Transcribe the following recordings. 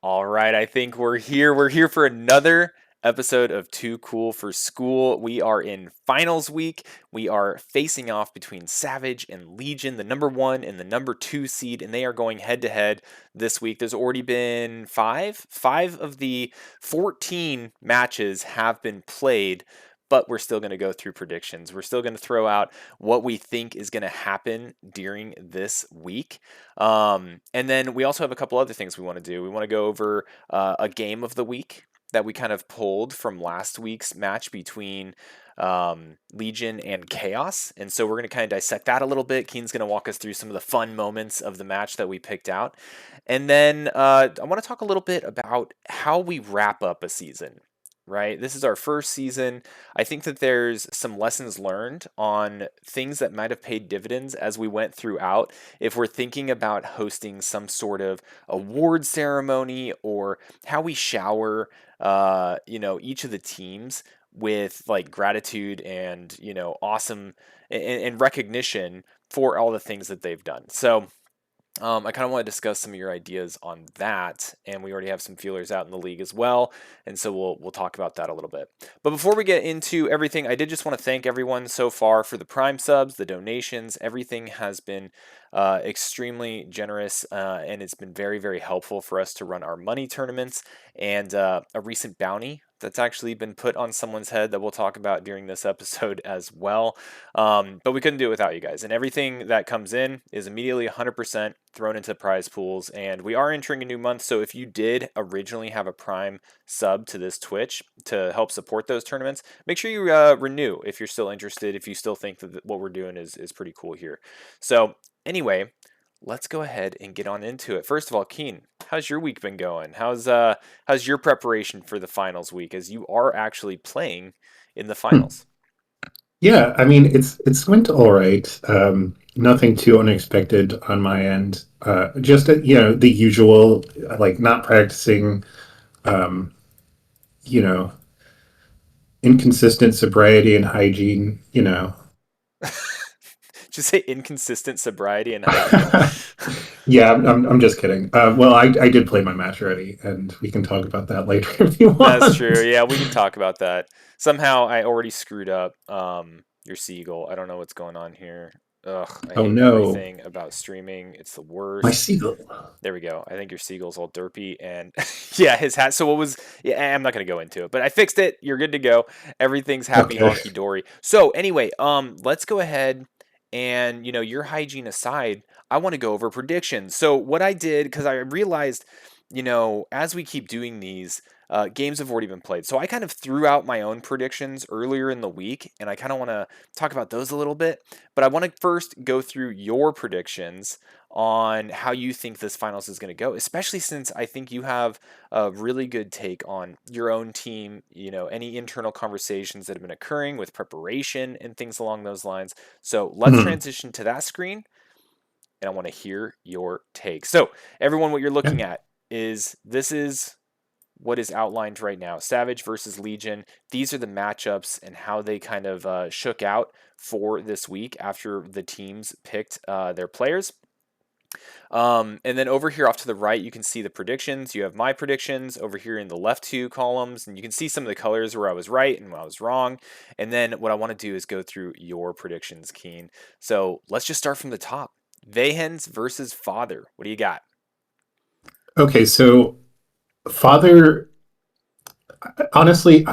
All right, I think we're here. We're here for another episode of Too Cool for School. We are in finals week. We are facing off between Savage and Legion, the number 1 and the number 2 seed, and they are going head to head this week. There's already been five of the 14 matches have been played. But we're still going to go through predictions. We're still going to throw out what we think is going to happen during this week. And then we also have a couple other things we want to do. We want to go over a game of the week that we kind of pulled from last week's match between Legion and Chaos. And so we're going to kind of dissect that a little bit. Keen's going to walk us through some of the fun moments of the match that we picked out. And then I want to talk a little bit about how we wrap up a season. Right? This is our first season. I think that there's some lessons learned on things that might have paid dividends as we went throughout. If we're thinking about hosting some sort of award ceremony or how we shower, each of the teams with like gratitude and, awesome and recognition for all the things that they've done. So, I kind of want to discuss some of your ideas on that, and we already have some feelers out in the league as well, and so we'll talk about that a little bit. But before we get into everything, I did just want to thank everyone so far for the Prime subs, the donations. Everything has been extremely generous, and it's been very, very helpful for us to run our money tournaments and a recent bounty that's actually been put on someone's head that we'll talk about during this episode as well. But we couldn't do it without you guys. And everything that comes in is immediately 100% thrown into prize pools. And we are entering a new month. So if you did originally have a Prime sub to this Twitch to help support those tournaments, make sure you renew if you're still interested, if you still think that what we're doing is pretty cool here. So anyway, let's go ahead and get on into it. First of all, Keen, how's your week been going? How's your preparation for the finals week as you are actually playing in the Hmm. finals? Yeah, I mean it's went all right. Nothing too unexpected on my end. Just the usual, like not practicing. Um, you know, inconsistent sobriety and hygiene. Just say inconsistent sobriety and hygiene. Yeah, I'm just kidding. Well, I did play my match already, and we can talk about that later if you That's true. want. Yeah, we can talk about that. Somehow I already screwed up your seagull. I don't know what's going on here. Ugh, I Oh hate no, everything about streaming. It's the my worst. seagull. There we go. I think your seagull's all derpy and yeah, his hat. So what was? Yeah, I'm not gonna go into it, but I fixed it. You're good to go. Everything's happy Okay. honky dory. So anyway, let's go ahead and your hygiene aside, I want to go over predictions. So what I did because I realized, as we keep doing these. Games have already been played. So I kind of threw out my own predictions earlier in the week, and I kind of want to talk about those a little bit. But I want to first go through your predictions on how you think this finals is going to go, especially since I think you have a really good take on your own team, any internal conversations that have been occurring with preparation and things along those lines. So let's Mhm. transition to that screen, and I want to hear your take. So, everyone, what you're Yeah. looking at is this is what is outlined right now. Savage versus Legion. These are the matchups and how they kind of shook out for this week after the teams picked their players. And then over here off to the right, you can see the predictions. You have my predictions over here in the left two columns, and you can see some of the colors where I was right and where I was wrong. And then what I want to do is go through your predictions, Keen. So let's just start from the top. Vahens versus Father. What do you got? Okay, so father, honestly,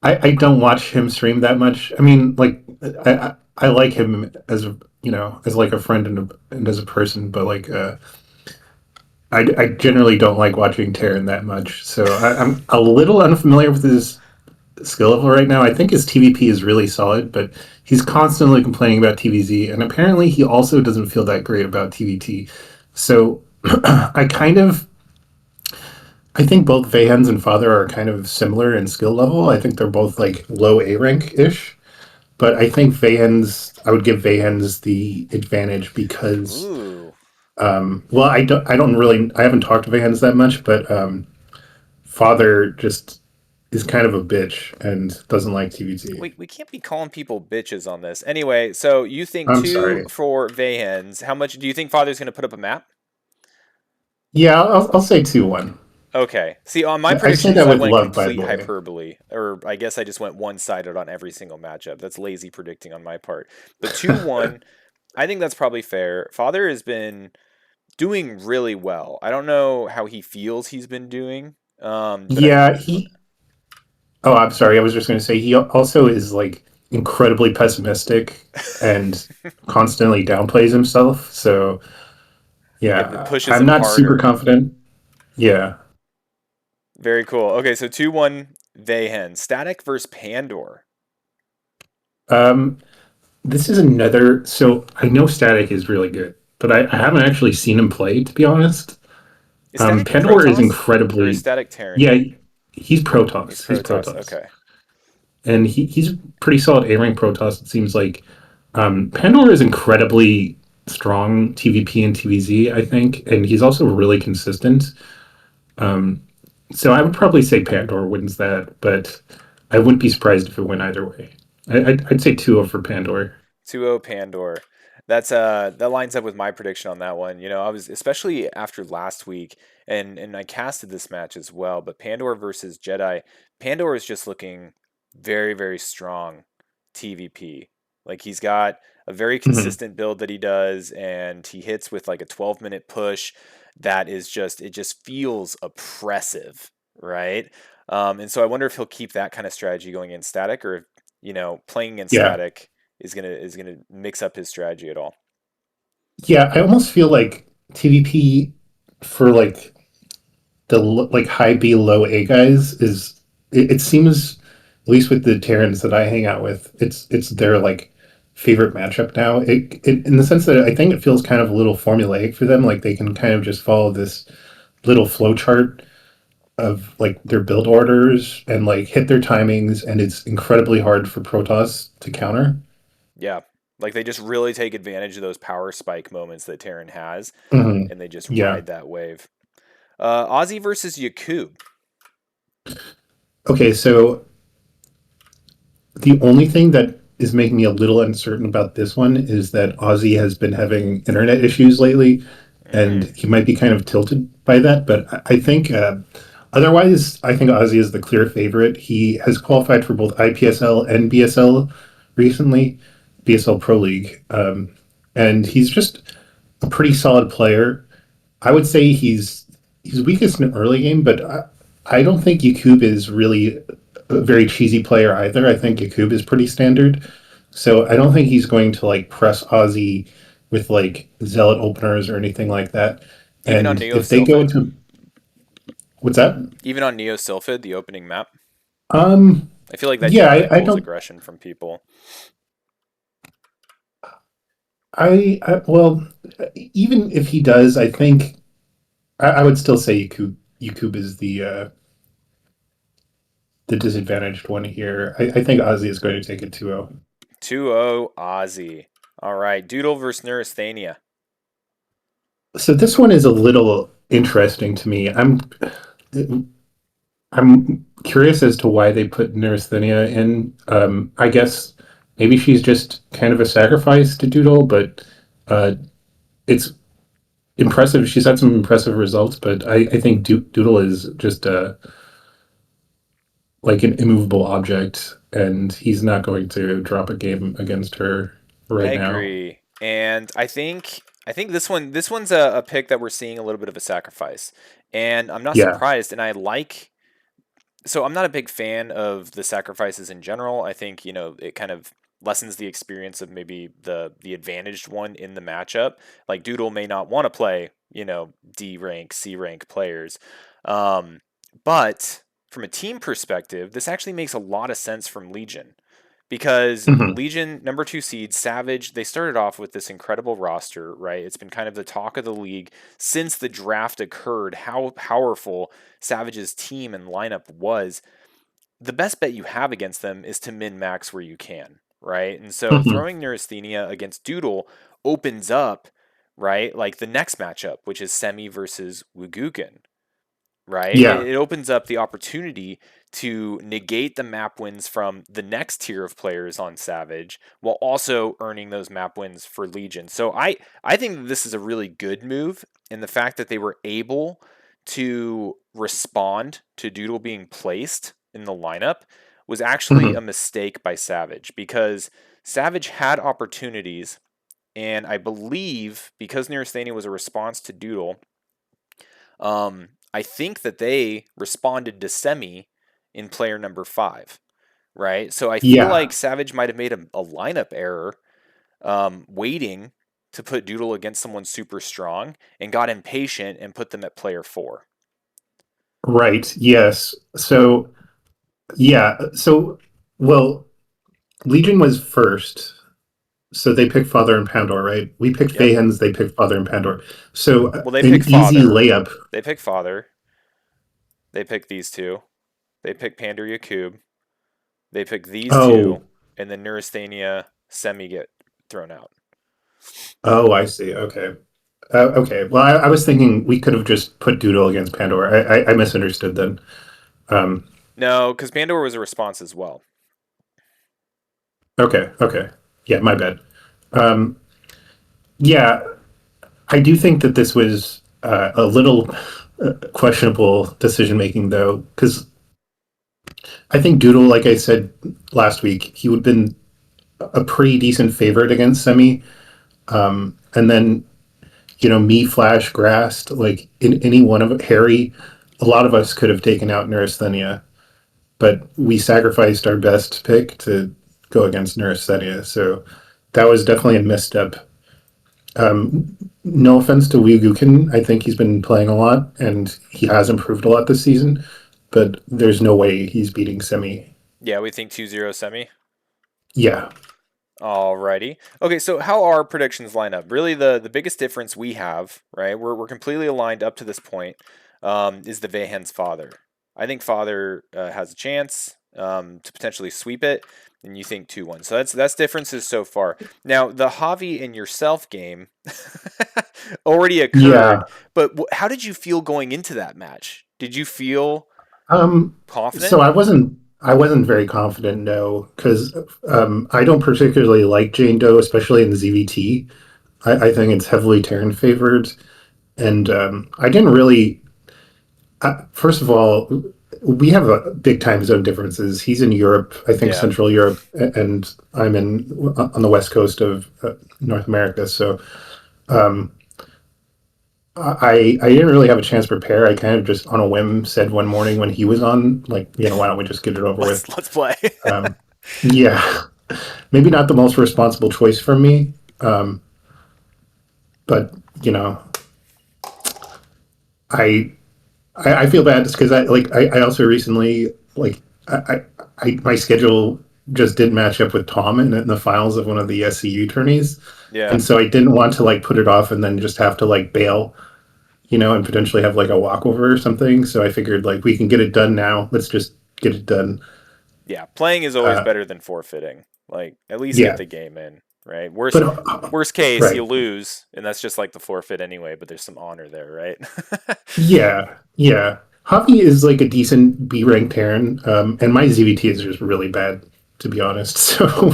I don't watch him stream that much. I mean, like I like him as as like a friend and as a person, but like I generally don't like watching Terran that much. So I'm a little unfamiliar with his skill level right now. I think his TVP is really solid, but he's constantly complaining about TVZ, and apparently he also doesn't feel that great about TVT. So I think both Vahens and Father are kind of similar in skill level. I think they're both like low A rank ish, but I think I would give Vahens the advantage because, Ooh. well, I haven't talked to Vahens that much, but Father just is kind of a bitch and doesn't like TVT. We can't be calling people bitches on this. Anyway, so you think I'm two sorry. for Vahens. How much do you think Father's going to put up a map? Yeah, I'll say 2-1. Okay. See, on my I say predictions, that I with went love, by complete the way. hyperbole, or I guess I just went one-sided on every single matchup. That's lazy predicting on my part. But 2-1, I think that's probably fair. Father has been doing really well. I don't know how he feels he's been doing, but I Yeah, he. Oh, I'm sorry. I was just going to say he also is like incredibly pessimistic and constantly downplays himself. So yeah, that yeah, pushes I'm him not super harder. confident. Yeah. Very cool. Okay, so 2-1 Vayhen. Static versus Pandor. Um, this is another. So I know Static is really good, but I haven't actually seen him play, to be honest. Is Static Pandora is Protoss or is incredibly. Static Terran? Yeah, he's He's Protoss. He's Protoss. Protoss. Okay. And he's pretty solid A rank Protoss, it seems like. Pandora is incredibly strong TVP and TVZ, I think, and he's also really consistent. Um, so I would probably say Pandora wins that, but I wouldn't be surprised if it went either way. I'd say 2-0 for Pandora. 2-0 Pandor. That lines up with my prediction on that one. You know, I was especially after last week and I casted this match as well, but Pandor versus Jedi. Pandor is just looking very, very strong TVP. Like he's got a very Mhm. consistent build that he does and he hits with like a 12-minute push that is just it just feels oppressive, right? And so I wonder if he'll keep that kind of strategy going in static or if, playing in Yeah, static is gonna mix up his strategy at all. yeah. I almost feel like TVP for like like high B low A guys is it seems at least with the Terrans that I hang out with, it's their like favorite matchup now. It in the sense that I think it feels kind of a little formulaic for them, like they can kind of just follow this little flow chart of like their build orders and like hit their timings, and it's incredibly hard for Protoss to counter. Yeah, like they just really take advantage of those power spike moments that Terran has, Hmm. and they just Yeah. ride that wave. Ozzy versus Yakub. Okay, so the only thing that is making me a little uncertain about this one is that Ozzy has been having internet issues lately, and Mm, he might be kind of tilted by that. But I think otherwise, I think Ozzy is the clear favorite. He has qualified for both IPSL and BSL recently, BSL Pro League, and he's just a pretty solid player. I would say he's weakest in early game, but I don't think Yakub is really a very cheesy player either. I think Yakub is pretty standard, so I don't think he's going to like press Aussie with like zealot openers or anything like that. even on And Neo if they go Sylphid, into what's that? even on Neo Sylphid, the opening map, Um, I feel like that yeah, generally I pulls don't. aggression from people. Well, even if he does, I think I would still say Yakub is the disadvantaged one here. I think Ozzy is going to take it 2-0. 2-0 Ozzy. All right, Doodle versus Neurasthenia. So this one is a little interesting to me. I'm curious as to why they put neurasthenia in. I guess maybe she's just kind of a sacrifice to Doodle, but uh, it's impressive. She's had some impressive results, but I think Doodle is just like an immovable object, and he's not going to drop a game against her I right now. agree, and I think this one's a pick that we're seeing a little bit of a sacrifice, and I'm not Yeah. surprised. And I like so I'm not a big fan of the sacrifices in general. I think, it kind of lessens the experience of maybe the advantaged one in the matchup. Like Doodle may not want to play, D rank, C rank players. Um, but from a team perspective, this actually makes a lot of sense from Legion. Because Hmm. Legion, number 2 seed, Savage, they started off with this incredible roster, right? It's been kind of the talk of the league since the draft occurred, how powerful Savage's team and lineup was. The best bet you have against them is to min max where you can, right? And so Hmm. throwing Neurasthenia against Doodle opens up, right? Like the next matchup, which is Semi versus Wugukin. right? Yeah. It opens up the opportunity to negate the map wins from the next tier of players on Savage while also earning those map wins for Legion. So I think that this is a really good move, and the fact that they were able to respond to Doodle being placed in the lineup was actually a Hmm. mistake by Savage, because Savage had opportunities, and I believe because Neurasthenia was a response to Doodle, I think that they responded to Semi in player number 5, right? So I feel Yeah. like Savage might have made a lineup error, waiting to put Doodle against someone super strong, and got impatient and put them at player 4. Right. Yes. So yeah. So well, Legion was first. So they picked Father and Pandora, right? We picked Yep. Fahens, they picked Father and Pandora. So Well, they an pick easy Father. layup. They pick Father. They pick these two. They pick Pandur Yakub. They pick these two, Oh, and then Neurasthenia Semi get thrown out. oh, I see. Okay. Okay. Well, I was thinking we could have just put Doodle against Pandora. I misunderstood then. Um, No, because Pandora was a response as well. okay. Okay. Yeah, my bad. Um, yeah, I do think that this was a little questionable decision making, though, because I think Doodle, like I said last week, he would have been a pretty decent favorite against Semi. And then, me, Flash, Grass, like in any one of Harry, a lot of us could have taken out Neurasthenia, but we sacrificed our best pick to go against Neurasthenia. So that was definitely a misstep. No offense to Wigukin, I think he's been playing a lot and he has improved a lot this season, but there's no way he's beating Semi. Yeah, we think 2-0 Semi. Yeah. Alrighty. Okay, so how our predictions line up? Really, the biggest difference we have, right? We're completely aligned up to this point. Is the Vehen's Father. I think Father has a chance to potentially sweep it, and you think 2-1. So that's differences so far. Now the Javi and yourself game already occurred, Yeah. but how did you feel going into that match? Did you feel Um, confident? so I wasn't very confident, no, because I don't particularly like Jane Doe, especially in the ZVT. I think it's heavily Terran favored, and I didn't really. First of all, we have a big time zone differences. He's in Europe, I think Yeah. Central Europe, and I'm in on the west coast of North America. So I didn't really have a chance to prepare. I kind of just on a whim said one morning when he was on, like, why don't we just get it over with? Let's play. Um, yeah, maybe not the most responsible choice for me, but you know, I I feel bad just because I also recently my schedule just didn't match up with Tom in the finals of one of the SCU tourneys, Yeah. and so I didn't want to like put it off and then just have to like bail, and potentially have like a walkover or something. So I figured like we can get it done now. Let's just get it done. Yeah, playing is always Uh, better than forfeiting. Like, at least get yeah, the game in, right? but Worst case, you right. lose, and that's just like the forfeit anyway, but there's some honor there, right? Yeah, yeah. Hockey is like a decent B rank Terran, and my ZVT is just really bad, to be honest. So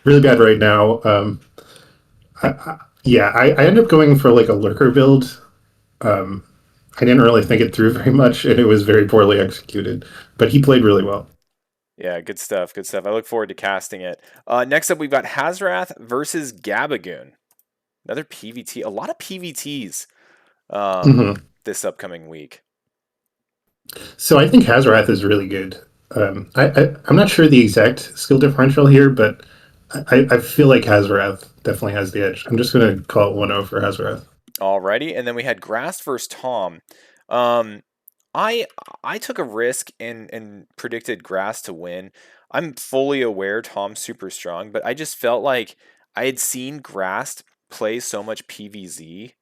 really bad right now. Yeah, I ended up going for like a lurker build. I didn't really think it through very much, and it was very poorly executed. But he played really well. Yeah, good stuff. Good stuff. I look forward to casting it. Next up, we've got Hazrath versus Gabagoon. Another PVT. A lot of PVTs Hmm. this upcoming week. So I think Hazarath is really good. I'm not sure the exact skill differential here, but I feel like Hazarath definitely has the edge. I'm just going to call it 1-0 for Hazarath. Alrighty, and then we had Grass versus Tom. Um, I I took a risk and predicted Grass to win. I'm fully aware Tom's super strong, but I just felt like I had seen Grass play so much PVZ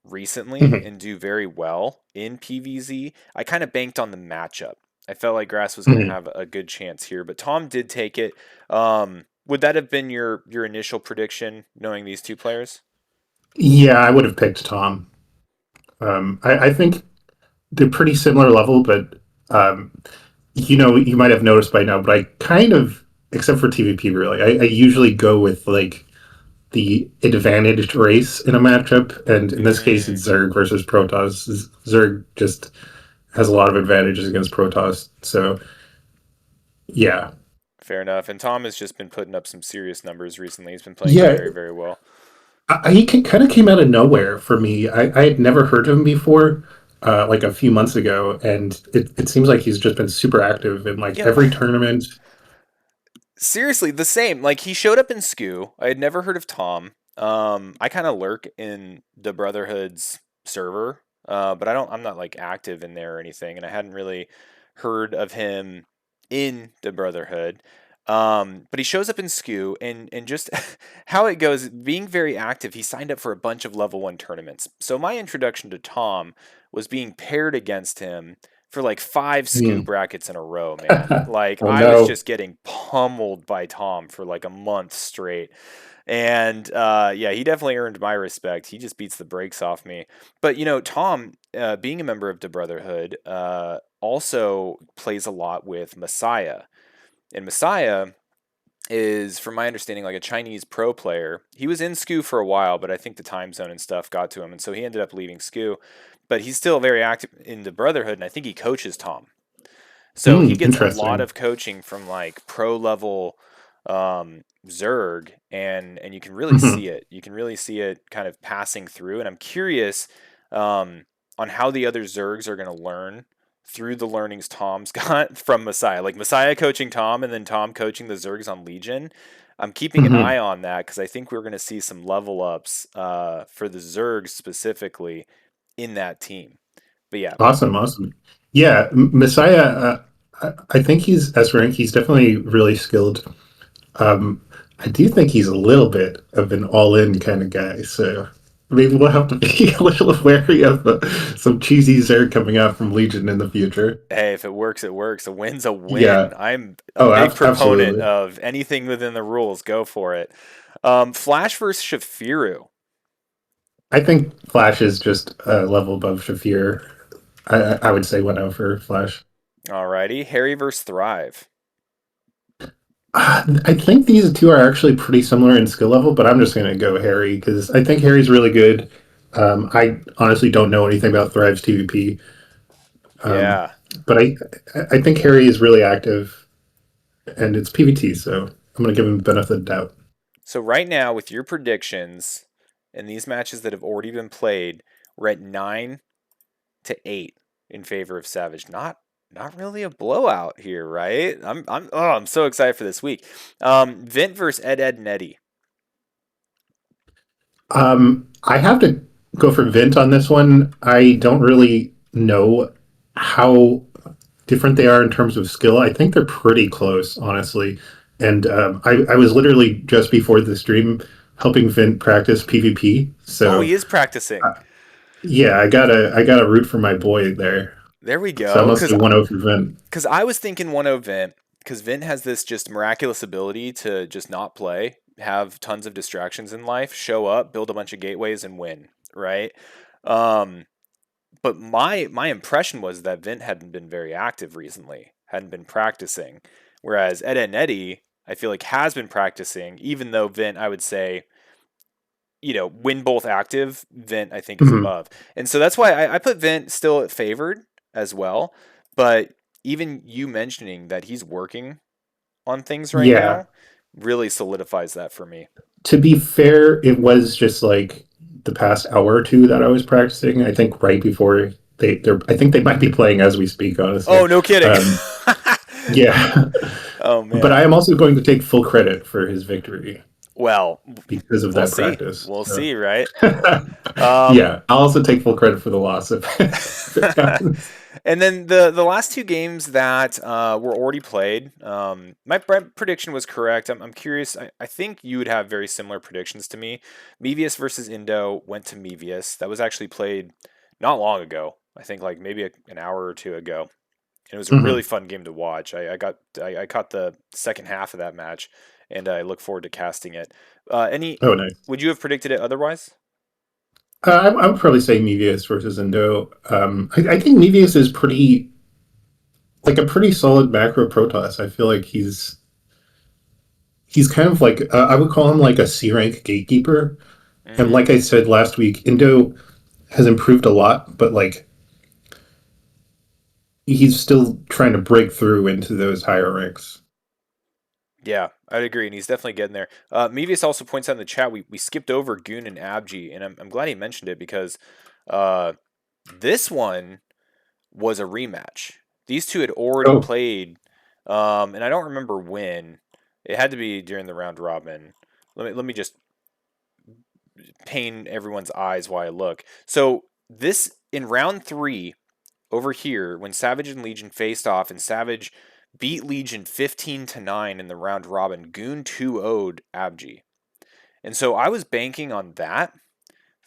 recently Hmm. and do very well in PVZ. I kind of banked on the matchup. I felt like Grass was going to Hmm. have a good chance here, but Tom did take it. Would that have been your initial prediction, knowing these two players? Yeah, I would have picked Tom. I think they're pretty similar level, but um, you might have noticed by now, but I kind of, except for TVP, really, I usually go with like the advantaged race in a matchup, and in this case, Mm, it's Zerg versus Protoss. Zerg just has a lot of advantages against Protoss, so yeah, fair enough. And Tom has just been putting up some serious numbers recently. He's been playing yeah. very, very well. He kind of came out of nowhere for me. I had never heard of him before, like a few months ago, and it seems like he's just been super active in like Yep. every tournament. Seriously, the same. Like he showed up in SKU. I had never heard of Tom. I kind of lurk in the Brotherhood's server, but I'm not like active in there or anything, and I hadn't really heard of him in the Brotherhood. But he shows up in SKU, and just how it goes, being very active, he signed up for a bunch of level 1 tournaments. So my introduction to Tom was being paired against him for like 5 SKU Hmm. brackets in a row, man. Like Oh I was no. just getting pummeled by Tom for like a month straight. And yeah, he definitely earned my respect. He just beats the brakes off me. But Tom, being a member of the Brotherhood, also plays a lot with Messiah. And Messiah is, from my understanding, like a Chinese pro player. He was in SKU for a while, but I think the time zone and stuff got to him, and so he ended up leaving SKU. But he's still very active in the Brotherhood, and I think he coaches Tom. So he Hmm, gets a lot interesting. of coaching from like pro level Zerg, and you can really see Hmm. it. You can really see it kind of passing through. And I'm curious um, on how the other Zergs are going to learn through the learnings Tom's got from Messiah. Like Messiah coaching Tom, and then Tom coaching the Zergs on Legion. I'm keeping an eye Hmm. on that because I think we're going to see some level ups for the Zergs specifically in that team. But yeah, Awesome, awesome. Yeah, Messiah. I think he's S rank. He's definitely really skilled. Um, I do think he's a little bit of an all-in kind of guy, so maybe we'll have to be a little wary of some cheesy Zerg coming out from Legion in the future. hey, if it works, it works. A win's a win. Yeah. I'm a Oh, big proponent absolutely. of anything within the rules. Go for it. Flash versus Shafiru. I think Flash is just a level above Shafir. I would say 1-0 for Flash. Alrighty. Harry versus Thrive. I think these two are actually pretty similar in skill level, but I'm just going to go Harry because I think Harry's really good. I honestly don't know anything about Thrive's TVP, um, Yeah. but I think Harry is really active, and it's PvT, so I'm going to give him the benefit of the doubt. So right now, with your predictions and these matches that have already been played, we're at 9-8 in favor of Savage. Not really a blowout here, right? I'm so excited for this week. Vint versus Ed and Eddie. I have to go for Vint on this one. I don't really know how different they are in terms of skill. I think they're pretty close, honestly. And I was literally just before the stream helping Vint practice PvP. Oh, So he is practicing. yeah, I gotta root for my boy there. There we So I'm go. gonna say 1-0 for Vint. Because I was thinking 1-0 Vint, because Vint has this just miraculous ability to just not play, have tons of distractions in life, show up, build a bunch of gateways, and win, right? Um, but my impression was that Vint hadn't been very active recently, hadn't been practicing, whereas Ed and Eddie, I feel like has been practicing, even though Vint, I would say, when both active, Vint I think is Mhm. above. And so that's why I put Vint still at favored as well. But even you mentioning that he's working on things right Yeah. now really solidifies that for me. To be fair, it was just like the past hour or two that I was practicing. I think right before I think they might be playing as we speak, honestly. Oh, no kidding. Um, yeah. Oh But man. I am also going to take full credit for his victory Well, because of we'll that see. practice. We'll So see, right? Um yeah, I'll also take full credit for the loss if it happens. And then the last two games that were already played, my prediction was correct. I'm curious. I think you would have very similar predictions to me. Mevius versus Indo went to Mevius. That was actually played not long ago. I think like maybe an hour or two ago. And it was a really Mhm. fun game to watch. I caught the second half of that match, and I look forward to casting it. Any Oh, nice. would you have predicted it otherwise? I would probably say Mevius versus Indo. I think Mevius is pretty like a pretty solid macro Protoss. I feel like he's kind of like I would call him like a C rank gatekeeper. And Mm-hmm. like I said last week, Indo has improved a lot, but like he's still trying to break through into those higher ranks. Yeah, I'd agree, and he's definitely getting there. Mevius also points out in the chat we skipped over Goon and Abji, and I'm glad he mentioned it because uh, this one was a rematch. These two had already Oh, played, and I don't remember when. It had to be during the round robin. Let me just pain everyone's eyes while I look. So this in round three over here, when Savage and Legion faced off, and Savage beat Legion 15-9 in the round robin, Goon 2-0'd Abji. And so I was banking on that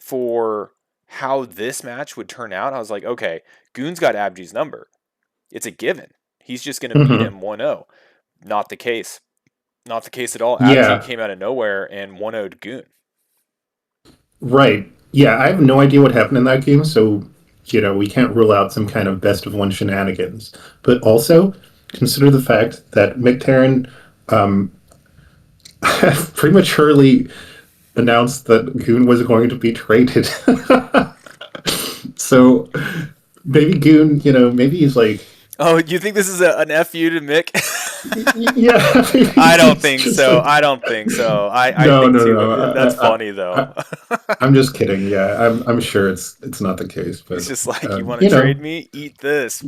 for how this match would turn out. I was like, okay, Goon's got Abji's number. It's a given. He's just going to beat mm-hmm. him 1-0. Not the case. Not the case at all. Abji Yeah, came out of nowhere and 1-0'd Goon. right. Yeah, I have no idea what happened in that game, so we can't rule out some kind of best of one shenanigans. But also consider the fact that McTarren um, prematurely announced that Goon was going to be traded. So maybe Goon, maybe he's like, Oh, you think this is an FU to Mick? yeah, maybe I don't he's think just so. like, I don't think so. I no, think no, too. no. That's funny though. I'm just kidding. Yeah, I'm sure it's not the case, He's but just like, you want to you know, trade me? Eat this.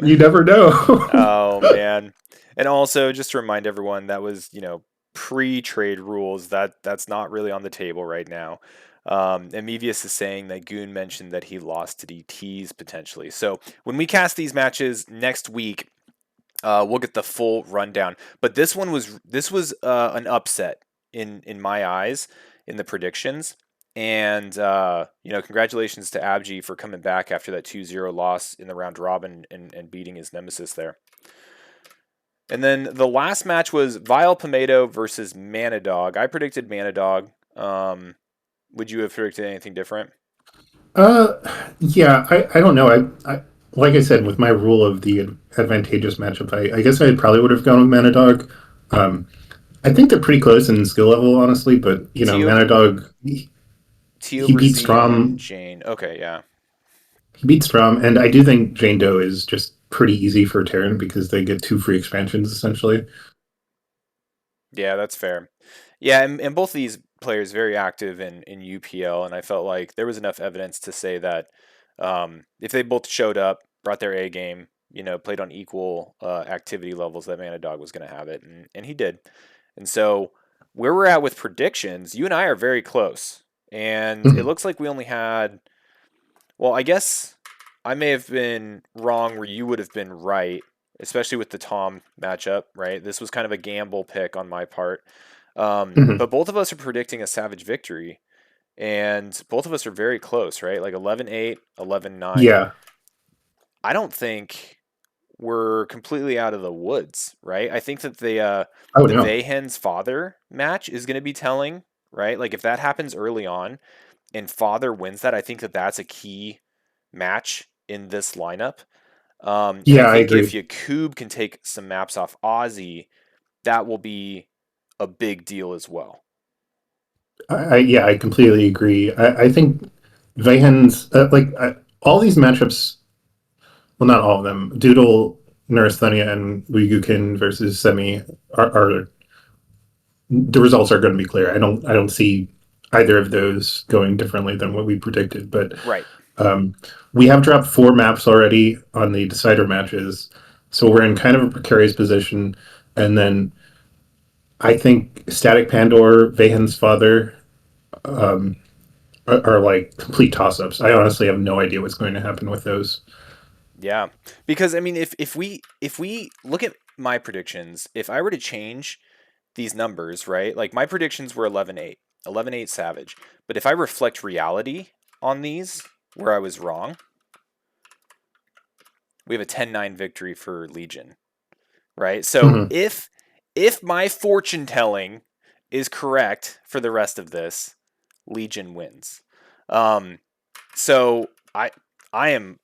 you never know. Oh man. And also just to remind everyone that was, pre-trade rules. That's not really on the table right now. And Mevius is saying that Goon mentioned that he lost to DTs potentially. So when we cast these matches next week, we'll get the full rundown. But this was an upset in my eyes in the predictions. And congratulations to Abji for coming back after that 2-0 loss in the round robin and beating his nemesis there. And then the last match was Vile Pomato versus Manadog. I predicted Manadog. Would you have predicted anything different? uh, yeah, I don't know. I like I said with my rule of the advantageous matchup, I guess I probably would have gone with Manadog. Um, I think they're pretty close in skill level, honestly. But Teo Manadog he beat Berzi and Strom. Jane. Okay, yeah. He beat Strom, and I do think Jane Doe is just pretty easy for Terran because they get two free expansions essentially. Yeah, that's fair. Yeah, and both of these players very active in UPL, and I felt like there was enough evidence to say that if they both showed up, brought their A game, played on equal activity levels, that Manadog was going to have it, and he did. And so where we're at with predictions, you and I are very close, and it Mhm. looks like we only had. Well, I guess I may have been wrong where you would have been right, especially with the Tom matchup, right? This was kind of a gamble pick on my part. Mhm. But both of us are predicting a Savage victory, and both of us are very close, right? Like 11-8, 11-9. Yeah. I don't think we're completely out of the woods, right? I think that Oh the no. Vayhen's father match is going to be telling, right? Like if that happens early on and father wins that, I think that that's a key match in this lineup. And I Yeah, I think if agree. Yakub can take some maps off Ozzy, that will be a big deal as well. Yeah, I completely agree. I think Vehan's all these matchups. Well, not all of them. Doodle, Neurasthenia, and Ryukin versus Semi are the results are going to be clear. I don't see either of those going differently than what we predicted. But Right. um, we have dropped four maps already on the decider matches, so we're in kind of a precarious position. And then I think Static Pandor, Vehan's father, um, are like complete toss ups. I honestly have no idea what's going to happen with those. Yeah. Because I mean if we look at my predictions, if I were to change these numbers, right? Like my predictions were 11-8, 11-8 Savage. But if I reflect reality on these where I was wrong, we have a 10-9 victory for Legion, right? So Mm-hmm. if my fortune telling is correct for the rest of this, Legion wins. Um, so I am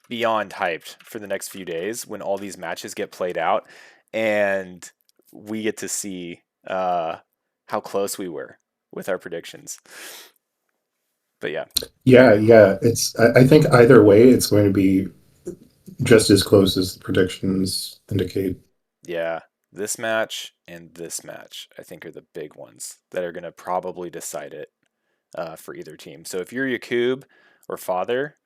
beyond hyped for the next few days when all these matches get played out and we get to see how close we were with our predictions. But yeah, Yeah, yeah. I think either way, it's going to be just as close as the predictions indicate. yeah, this match and this match I think are the big ones that are going to probably decide it for either team. So if you're Yakub or Father,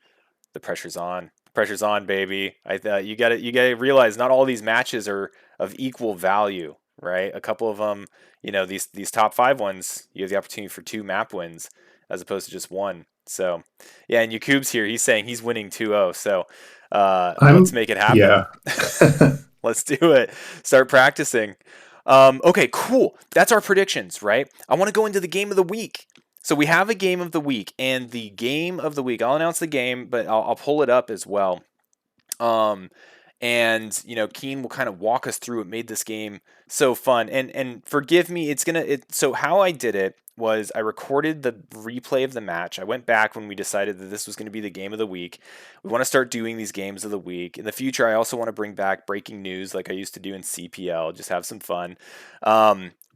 the pressure's on. Pressure's on, baby. You got to realize not all these matches are of equal value, right? A couple of them, these top five ones, you have the opportunity for two map wins as opposed to just one. So, yeah, and Yakub's here. He's saying he's winning 2-0. So, let's I'm make it happen. yeah. Let's do it. Start practicing. Okay, cool. That's our predictions, right? I want to go into the game of the week. So we have a game of the week, and the game of the week, I'll announce the game, but I'll pull it up as well. Um, and Keen will kind of walk us through what made this game so fun. And forgive me, so how I did it was I recorded the replay of the match. I went back when we decided that this was going to be the game of the week. We want to start doing these games of the week. In the future, I also want to bring back breaking news like I used to do in CPL, just have some fun.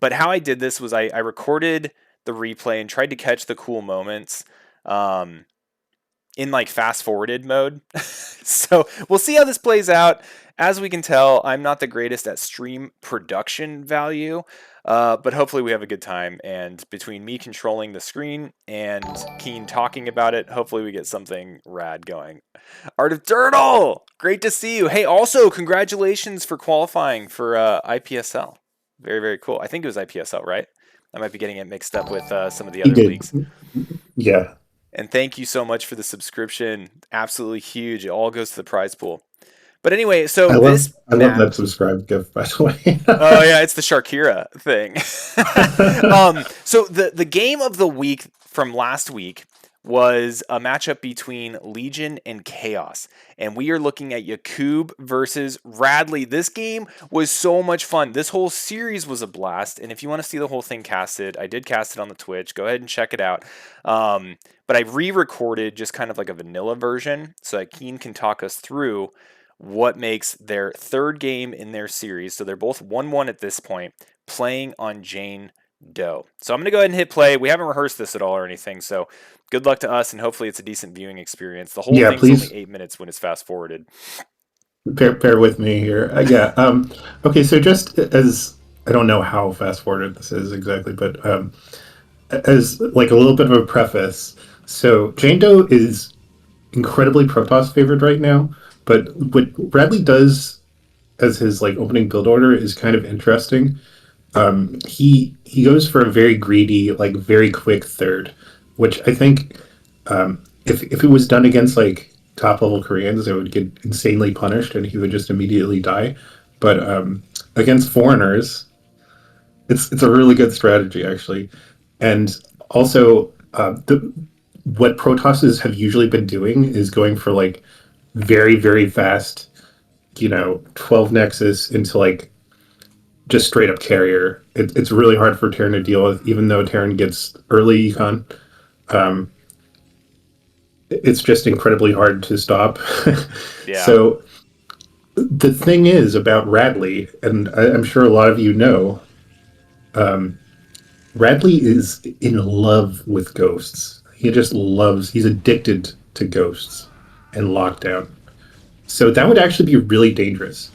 But how I did this was I recorded the replay and tried to catch the cool moments. In like fast forwarded mode. So we'll see how this plays out. As we can tell, I'm not the greatest at stream production value, but hopefully we have a good time. And between me controlling the screen and Keen talking about it, hopefully we get something rad going. Art of Turtle! Great to see you. Hey, also, congratulations for qualifying for IPSL. Very, very cool. I think it was IPSL, right? I might be getting it mixed up with some of the He other did. leagues. Yeah. And thank you so much for the subscription. Absolutely huge. It all goes to the prize pool. But anyway, so this I love that match. subscribe gift, by the Oh way. yeah, it's the Shakira thing. So the game of the week from last week was a matchup between Legion and Chaos, and we are looking at Yakub versus Radley. This game was so much fun. This whole series was a blast, and if you want to see the whole thing casted, I did cast it on the Twitch. Go ahead and check it out. But I re-recorded just kind of like a vanilla version, so that Keen can talk us through what makes their third game in their series. So they're both 1-1 at this point, playing on Jane Doe. So I'm going to go ahead and hit play. We haven't rehearsed this at all or anything, so good luck to us, and hopefully it's a decent viewing experience. The whole Yeah, thing's only please 8 minutes when it's fast forwarded. bear with me here. Yeah. Okay, so just as I don't know how fast forwarded this is exactly, but as like a little bit of a preface, so Jane Doe is incredibly Protoss favored right now, but what Bradley does as his like opening build order is kind of interesting. He goes for a very greedy, like very quick third, which I think if it was done against like top level Koreans, it would get insanely punished and he would just immediately die. But against foreigners, it's a really good strategy actually, and also what Protosses have usually been doing is going for like very fast, 12 Nexus into like just straight up carrier. It's really hard for Terran to deal with, even though Terran gets early econ. Um, it's just incredibly hard to stop. Yeah, So the thing is about Radley, and I'm sure a lot of you know, Radley is in love with ghosts. He's addicted to ghosts and lockdown. So that would actually be really dangerous.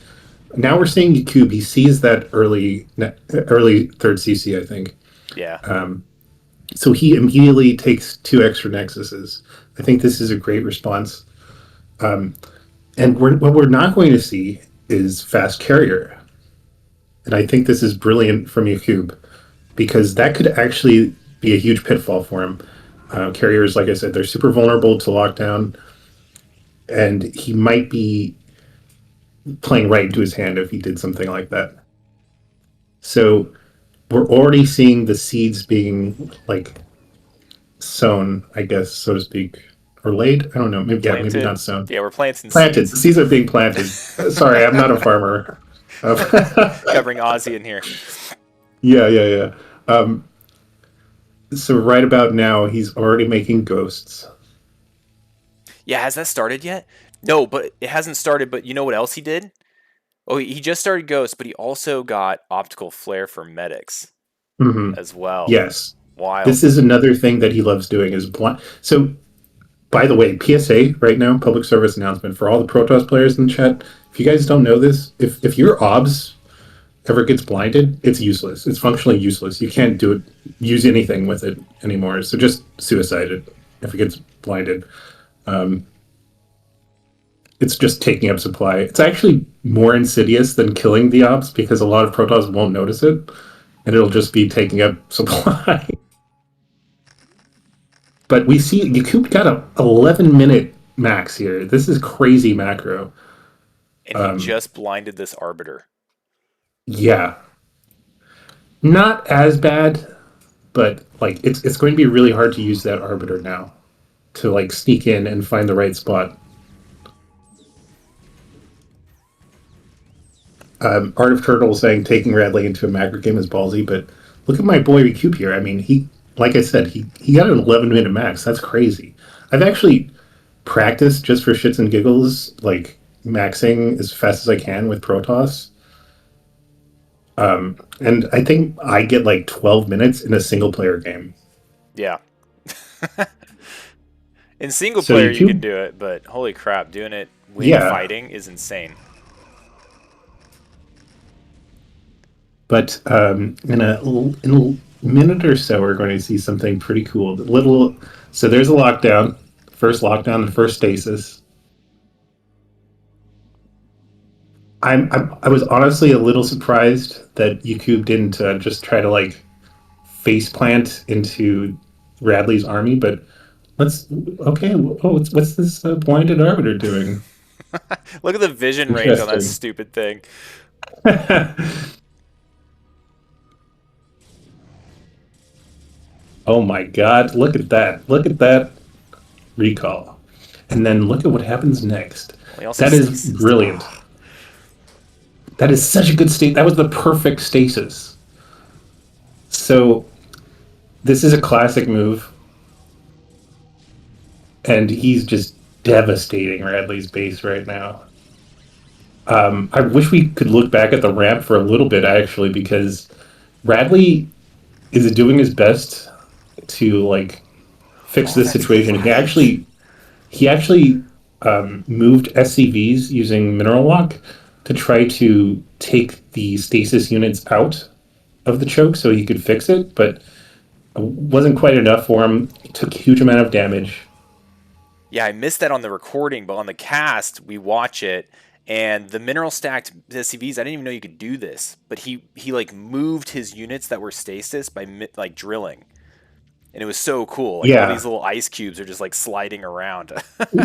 Now we're seeing Yakub. He sees that early third CC, I think. yeah, So he immediately takes two extra nexuses. I think this is a great response. And what we're not going to see is fast carrier. And I think this is brilliant from Yakub because that could actually be a huge pitfall for him. Carriers, like I said, they're super vulnerable to lockdown, and he might be playing right into his hand if he did something like that. So we're already seeing the seeds being like sown, I guess, so to speak, or laid. I don't know. Maybe planted. not sown. Yeah, we're planting Planted. The seeds. seeds are being planted. Sorry, I'm not a farmer. Covering Aussie in here. Yeah. So right about now, he's already making ghosts. Yeah, has that started yet? No, but it hasn't started. But you know what else he did? Oh, he just started Ghost, but he also got Optical Flare for medics Hmm. as well. Yes, this Wild. is another thing that he loves doing is blind. So, by the way, PSA right now, public service announcement for all the Protoss players in the chat. If you guys don't know this, if your obs ever gets blinded, it's useless. It's functionally useless. You can't do it, use anything with it anymore. So just suicide it if it gets blinded. Um, it's just taking up supply. It's actually more insidious than killing the ops because a lot of Protoss won't notice it, and it'll just be taking up supply. But we see Yakub got a 11-minute max here. This is crazy macro. And he just blinded this Arbiter. Yeah, not as bad, but like it's going to be really hard to use that arbiter now to like sneak in and find the right spot. Art of Turtle saying taking Radley into a macro game is ballsy, but look at my boy Recube here. I mean, he, like I said, he got an 11-minute max. That's crazy. I've actually practiced just for shits and giggles, like maxing as fast as I can with Protoss. And I think I get like 12 minutes in a single player game. Yeah. In single So player, you can YouTube, do it, but holy crap, doing it when yeah, fighting is insane. but in a minute or so, we're going to see something pretty cool. Little, so there's a lockdown, first lockdown, and first stasis. I was honestly a little surprised that YouTube didn't just try to like face plant into Radley's army, but let's okay. Oh, what's this blinded arbiter doing? Look at the vision range on that Interesting. stupid thing. Oh my god, look at that. Look at that recall. And then look at what happens next. Well, he also That is stasis. brilliant. That is such a good state. That was the perfect stasis. So this is a classic move, and he's just devastating Radley's base right now. I wish we could look back at the ramp for a little bit, actually, because Radley is doing his best to like fix Oh, this that's situation. right. He actually moved SCVs using Mineral Lock to try to take the stasis units out of the choke so he could fix it, but it wasn't quite enough for him. He took a huge amount of damage. Yeah, I missed that on the recording, but on the cast, we watch it, and the mineral stacked SCVs. I didn't even know you could do this, but he like moved his units that were stasis by like drilling, and it was so cool. Like all these Yeah, little ice cubes are just like sliding around.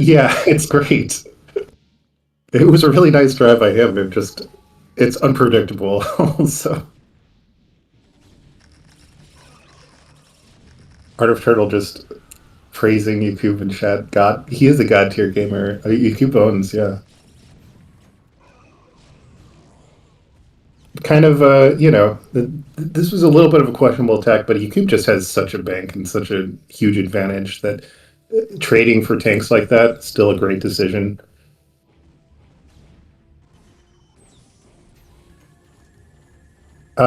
yeah, it's great. It was a really nice drive by him. It's unpredictable. So Art of Turtle just praising YouTube in chat. God, he is a god tier gamer. YouTube owns, yeah. Kind of, this was a little bit of a questionable attack, but YouTube just has such a bank and such a huge advantage that trading for tanks like that still a great decision.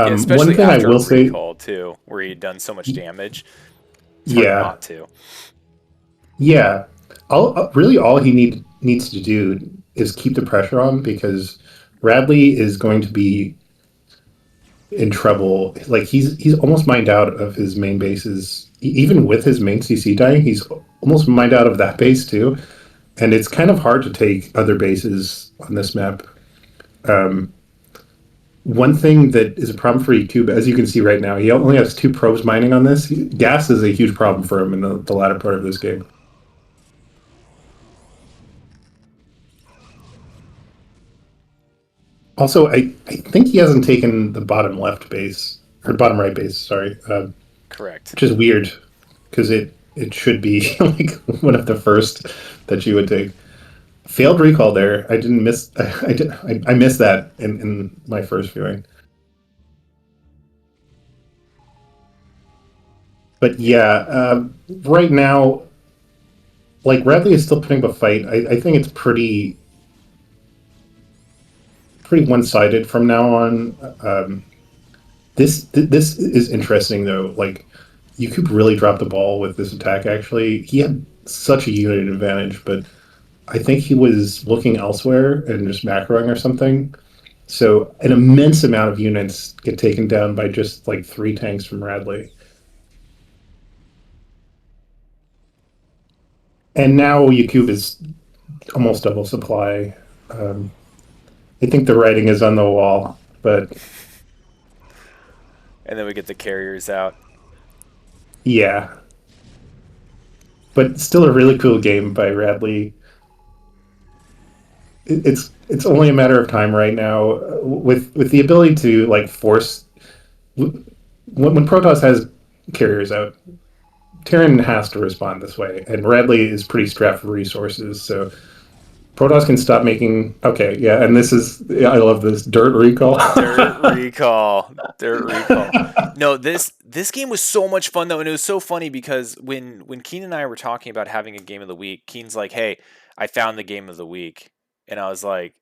Yeah, One especially thing I after a will say, recall too, where he'd done so much damage. It's hard yeah, not to. yeah, all he needs to do is keep the pressure on because Radley is going to be in trouble. Like he's almost mined out of his main bases, even with his main CC dying. He's almost mined out of that base too, and it's kind of hard to take other bases on this map. Um, One thing that is a problem for YouTube, as you can see right now, he only has two probes mining on this. Gas is a huge problem for him in the latter part of this game. Also, I think he hasn't taken the bottom left base or bottom right base. Sorry, Correct. which is weird because it should be like one of the first that you would take. Failed recall there. I didn't miss. I missed that in my first viewing. But yeah, right now, like Radley is still putting up a fight. I think it's pretty one sided from now on. This is interesting though. Like Yukub really dropped the ball with this attack. Actually, he had such a unit advantage, but I think he was looking elsewhere and just macroing or something. So an immense amount of units get taken down by just like three tanks from Radley. And now Yukub is almost double supply. Um, I think the writing is on the wall, but And then we get the carriers out. yeah. But still a really cool game by Radley. It's only a matter of time right now with the ability to like force when Protoss has carriers out. Terran has to respond this way, and Radley is pretty strapped for resources, so Protoss can stop making. Okay, yeah, and this is I love this dirt recall. Dirt recall. Dirt recall. No, this game was so much fun though, and it was so funny because when Keen and I were talking about having a game of the week, Keen's like, "Hey, I found the game of the week," and I was like,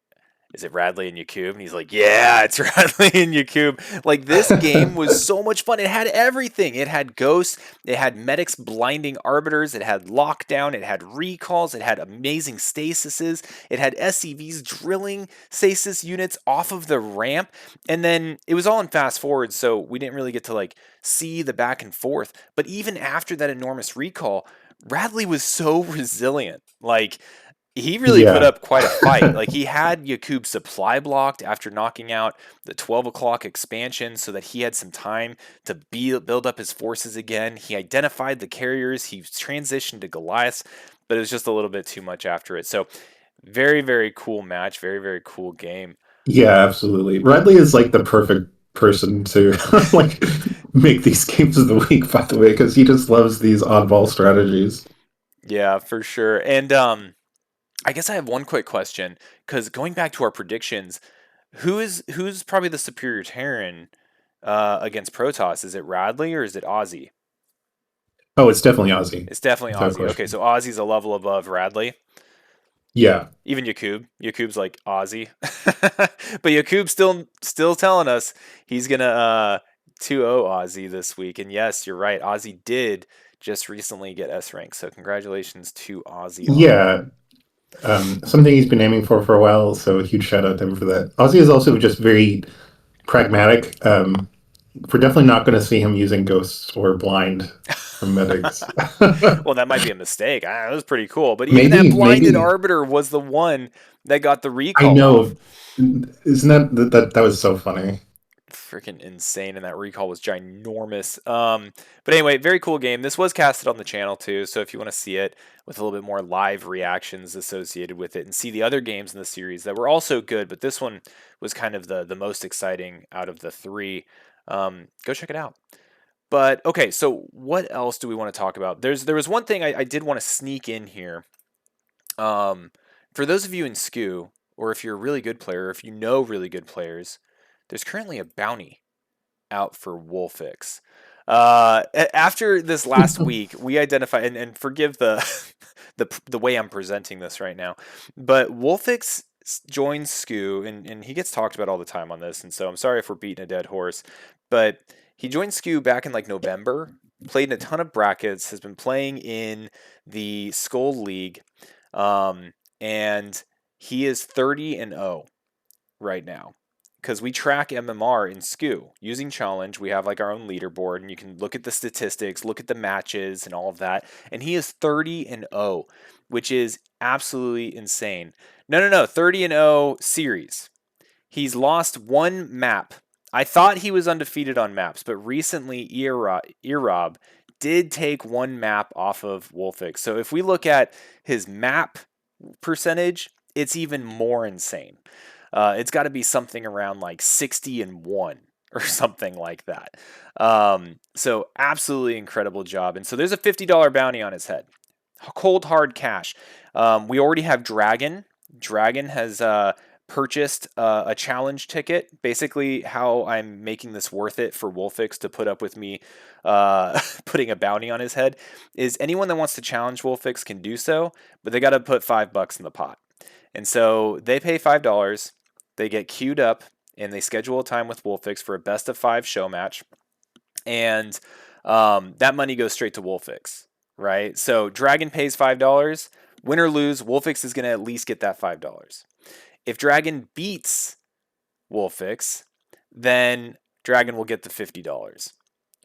"Is it Radley and Yakub?" And he's like, "Yeah, it's Radley and Yakub." Like this game was so much fun. It had everything. It had ghosts. It had medics blinding arbiters. It had lockdown. It had recalls. It had amazing stasises. It had SCVs drilling stasis units off of the ramp. And then it was all in fast forward, so we didn't really get to like see the back and forth. But even after that enormous recall, Radley was so resilient. Like he really put Yeah. up quite a fight. Like he had Yakub supply blocked after knocking out the 12 o'clock expansion so that he had some time to build up his forces again. He identified the carriers. He transitioned to Goliath, but it was just a little bit too much after it. So very, very cool match. Very, very cool game. Yeah, absolutely. Radley is like the perfect person to like make these games of the week, by the way, because he just loves these oddball strategies. Yeah, for sure. And I guess I have one quick question because going back to our predictions, who's probably the superior Terran against Protoss? Is it Radley or is it Ozzy? Oh, it's definitely Ozzy, It's definitely without Ozzy. Okay, question. so Ozzy's a level above Radley. Yeah, Even Yakub. Yakub's like Ozzy. But Yakub's still telling us he's gonna 2-0 Ozzy this week. And yes, you're right. Ozzy did just recently get S rank. So congratulations to Ozzy on that. yeah. Something he's been aiming for a while, so a huge shout out to him for that. Ozzy is also just very pragmatic. We're definitely not going to see him using ghosts or blind from medics. Well, that might be a mistake. That was pretty cool. But even that maybe, blinded maybe. arbiter was the one that got the I recall off. know. Isn't that was so funny? Freaking insane, and that recall was ginormous. But anyway, very cool game. This was casted on the channel too, so if you want to see it with a little bit more live reactions associated with it and see the other games in the series that were also good, but this one was kind of the most exciting out of the three, go check it out. But okay, so what else do we want to talk about? There was one thing I did want to sneak in here. Um, for those of you in SKU, or if you're a really good player, or if you know really good players, there's currently a bounty out for Wolfix. After this last week, we identified, and forgive the, the way I'm presenting this right now, but Wolfix joined SKU, and he gets talked about all the time on this, and so I'm sorry if we're beating a dead horse, but he joined SKU back in like November, played in a ton of brackets, has been playing in the Skull League, and he is 30-0 right now because we track MMR in SKU using Challenge. We have like our own leaderboard, and you can look at the statistics, look at the matches, and all of that. And he is 30-0, which is absolutely insane. No, 30-0 series. He's lost one map. I thought he was undefeated on maps, but recently Erob did take one map off of Wolfix. So if we look at his map percentage, it's even more insane. It's got to be something around like 60-1 or something like that. So absolutely incredible job. And so there's a $50 bounty on his head. Cold hard cash. We already have Dragon. Dragon has purchased a challenge ticket. Basically, how I'm making this worth it for Wolfix to put up with me putting a bounty on his head is anyone that wants to challenge Wolfix can do so, but they got to put $5 in the pot. And so they pay $5, they get queued up, and they schedule a time with Wolfix for a best of 5 show match. And that money goes straight to Wolfix, right? So Dragon pays $5. Win or lose, Wolfix is going to at least get that $5. If Dragon beats Wolfix, then Dragon will get the $50,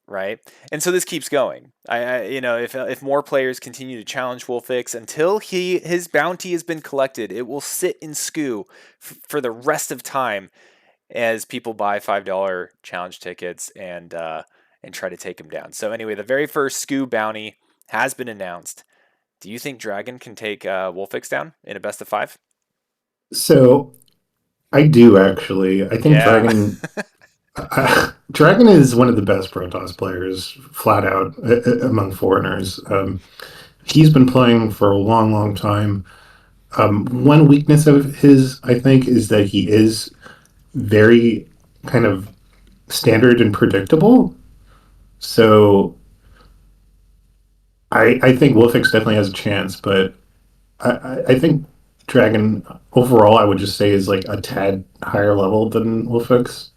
right? And so this keeps going. If more players continue to challenge Wolfix until his bounty has been collected, it will sit in SCU for the rest of time as people buy $5 challenge tickets and try to take him down. So anyway, the very first SCU bounty has been announced. Do you think Dragon can take Wolfix down in a best of 5? So I do actually. I think Yeah. Dragon is one of the best Protoss players, flat out, among foreigners. He's been playing for a long, long time. One weakness of his, I think, is that he is very kind of standard and predictable. So I think Wolfix definitely has a chance, but I think Dragon overall, I would just say, is like a tad higher level than Wolfix,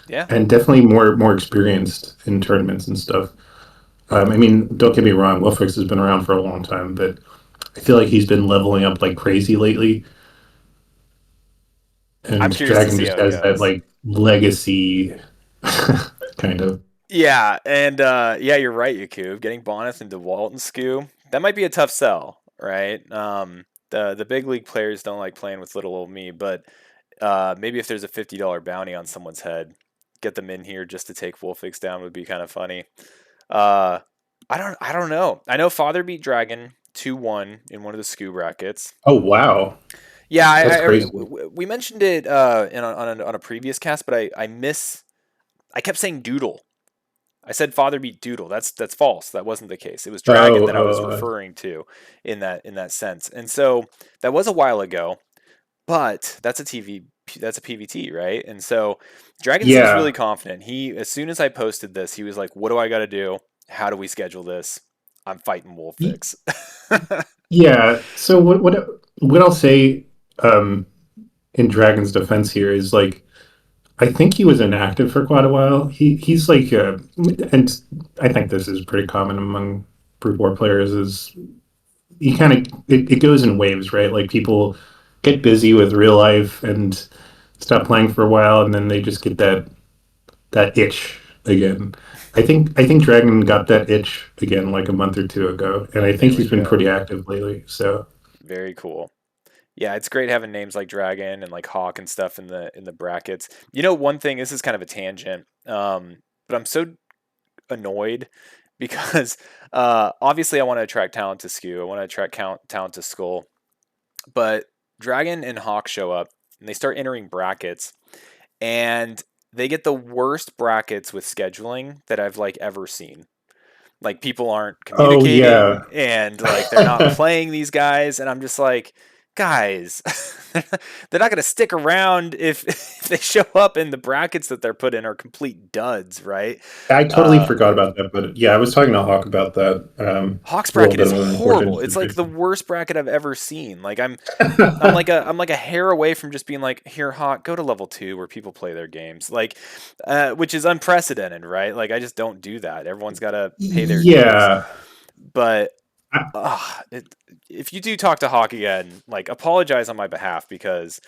Yeah. and definitely more experienced in tournaments and stuff. I mean, don't get me wrong, Wolfix has been around for a long time, but I feel like he's been leveling up like crazy lately, I'm and curious to Dragon see just how it has that goes. like legacy kind of. Yeah, and yeah, you're right, Yakub. Getting Boneth into Walton SCU, that might be a tough sell, right? The big league players don't like playing with little old me, but maybe if there's a $50 bounty on someone's head, get them in here just to take Wolfix down would be kind of funny. Uh, I don't know. I know Father beat Dragon 2-1 in one of the SCU brackets. Oh wow, Yeah, that's crazy. we mentioned it on a previous cast, but I kept saying Doodle. I said Father beat Doodle. That's false. That wasn't the case. It was Dragon Oh, that I was referring to in that sense. And so that was a while ago, but that's a PVT, right? And so Dragon seems really yeah. confident. He As soon as I posted this, he was like, "What do I got to do? How do we schedule this? I'm fighting Wolfix." Yeah. So what I'll say in Dragon's defense here is like I think he was inactive for quite a while. He's like and I think this is pretty common among Brute War players is he kind of it goes in waves, right? Like people get busy with real life and stop playing for a while, and then they just get that itch again. I think Dragon got that itch again like a month or two ago, and I think There we he's been go. pretty active lately. So Very cool. Yeah, it's great having names like Dragon and like Hawk and stuff in the brackets. You know, one thing, this is kind of a tangent, but I'm so annoyed because obviously I want to attract talent to SKU. I want to attract talent to Skull, but Dragon and Hawk show up and they start entering brackets, and they get the worst brackets with scheduling that I've like ever seen. Like people aren't oh communicating yeah, and like they're not playing these guys, and I'm just like, guys, they're not going to stick around if they show up and the brackets that they're put in are complete duds, right? I totally uh forgot about that, but yeah, I was talking to Hawk about that. Hawks It's a little bracket bit is of an unfortunate horrible. It's like the situation. worst bracket I've ever seen. Like I'm like a hair away from just being like, here, Hawk, go to level 2 where people play their games. Like which is unprecedented, right? Like I just don't do that. Everyone's got to pay their dues. Yeah, But I- if you do talk to Hawk again, like apologize on my behalf because